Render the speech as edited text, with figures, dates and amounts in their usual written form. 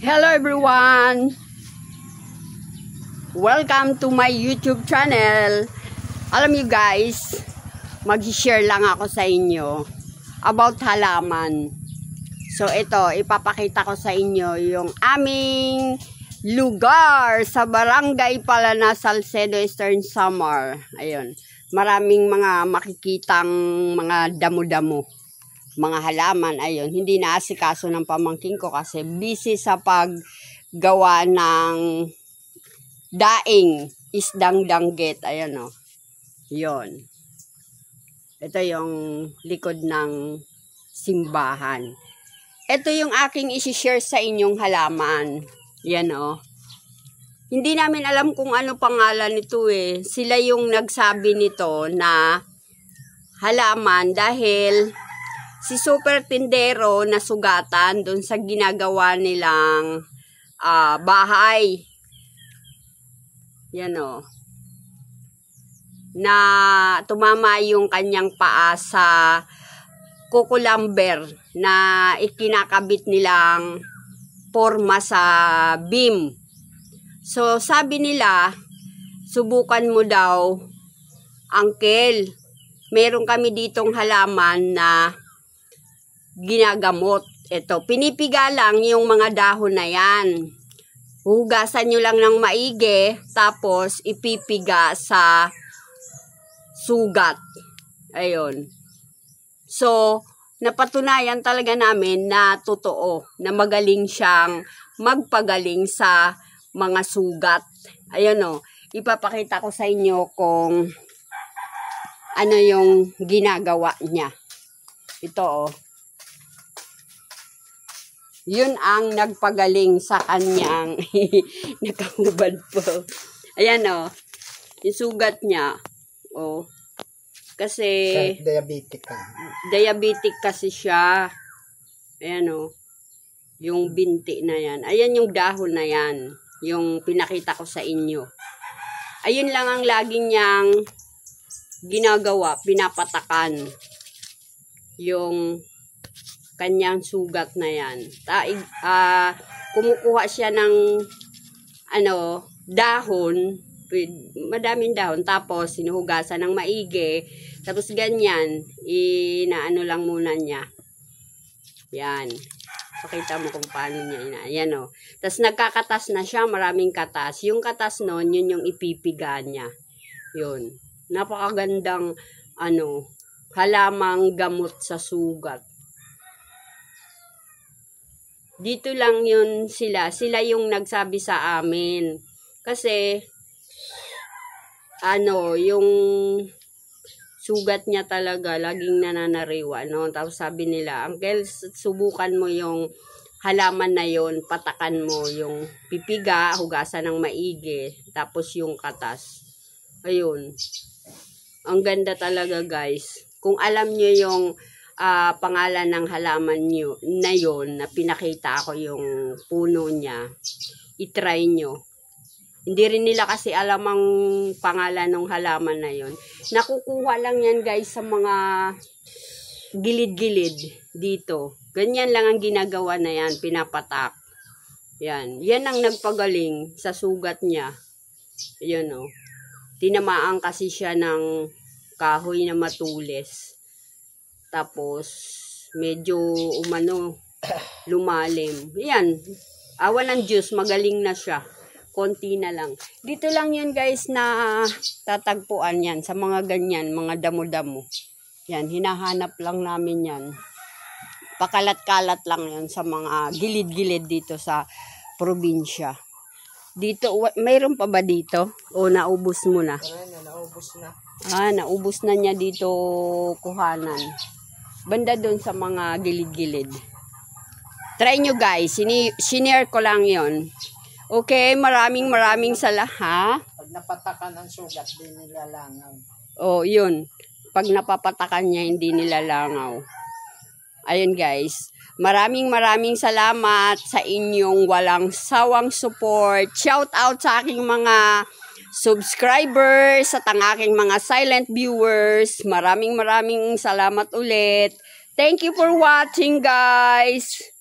Hello everyone! Welcome to my YouTube channel. Alam niyo guys, mag-share lang ako sa inyo about halaman. So ito, ipapakita ko sa inyo yung aming lugar sa Barangay Palana, Salcedo, Eastern Samar. Ayun, maraming mga makikitang mga damo-damo, mga halaman. Ayun, hindi naasikaso ng pamangkin ko kasi busy sa paggawa ng daing, isdang danggit. Ayun o, yun. Ito yung likod ng simbahan. Ito yung aking isi-share sa inyong halaman. Yan o. Hindi namin alam kung ano pangalan nito eh. Sila yung nagsabi nito na halaman dahil si Super Tindero na sugatan doon sa ginagawa nilang bahay. Yan o. Na tumama yung kanyang paa sa kukulamber na ikinakabit nilang forma sa beam. So sabi nila, subukan mo daw, Uncle. Meron kami ditong halaman na ginagamot. Ito, pinipiga lang yung mga dahon na yan. Hugasan nyo lang ng maigi, tapos ipipiga sa sugat. Ayun. So, napatunayan talaga namin na totoo, na magaling siyang magpagaling sa mga sugat. Ayun o, ipapakita ko sa inyo kung ano yung ginagawa niya. Ito o. Yun ang nagpagaling sa kanyang nakahubad po. Ayan o. Yung sugat niya. O. Kasi diabetic ka. Diabetic kasi siya. Ayan o. Yung binti na yan. Ayan yung dahon na yan. Yung pinakita ko sa inyo. Ayun lang ang lagi niyang ginagawa. Pinapatakan. Yung kanyang sugat na yan. Kumukuha siya ng dahon, madaming dahon, tapos sinuhugasan ng maigi, tapos ganyan, inaano lang muna niya. Yan. Pakita mo kung paano niya. Yan o. Tapos nagkakatas na siya, maraming katas. Yung katas nun, yun yung ipipiga niya. Yun. Napakagandang halamang gamot sa sugat. Dito lang yun sila. Sila yung nagsabi sa amin. Kasi, yung sugat niya talaga, laging nananariwa, no? Tapos sabi nila, Uncle, subukan mo yung halaman na yun, patakan mo yung pipiga, hugasan ng maigi, tapos yung katas. Ayun. Ang ganda talaga, guys. Kung alam nyo yung pangalan ng halaman nyo na yun, na pinakita ko yung puno niya, itry nyo. Hindi rin nila kasi alam ang pangalan ng halaman na yun. Nakukuha lang yan guys sa mga gilid-gilid dito. Ganyan lang ang ginagawa na yan, pinapatak. Yan. Yan ang nagpagaling sa sugat niya. Yan o. Tinamaan kasi siya ng kahoy na matulis. Tapos, medyo lumalim. Yan. Awan ng Diyos, magaling na siya. Konti na lang. Dito lang yan guys na tatagpuan yan. Sa mga ganyan, mga damo-damo. Yan, hinahanap lang namin yan. Pakalat-kalat lang yan sa mga gilid-gilid dito sa probinsya. Dito, mayroon pa ba dito? O naubos mo na? Naubos na. Naubos na niya dito kuhanan. Banda doon sa mga gilid-gilid. Try nyo guys. Sinare ko lang yon. Okay, maraming salamat. Pag napatakan ang sugat, di nilalangaw. Oh, yun. Pag napapatakan niya, hindi nilalangaw. Ayun guys. Maraming salamat sa inyong walang sawang support. Shout out sa aking mga subscribers at ang aking mga silent viewers. Maraming salamat ulit. Thank you for watching guys.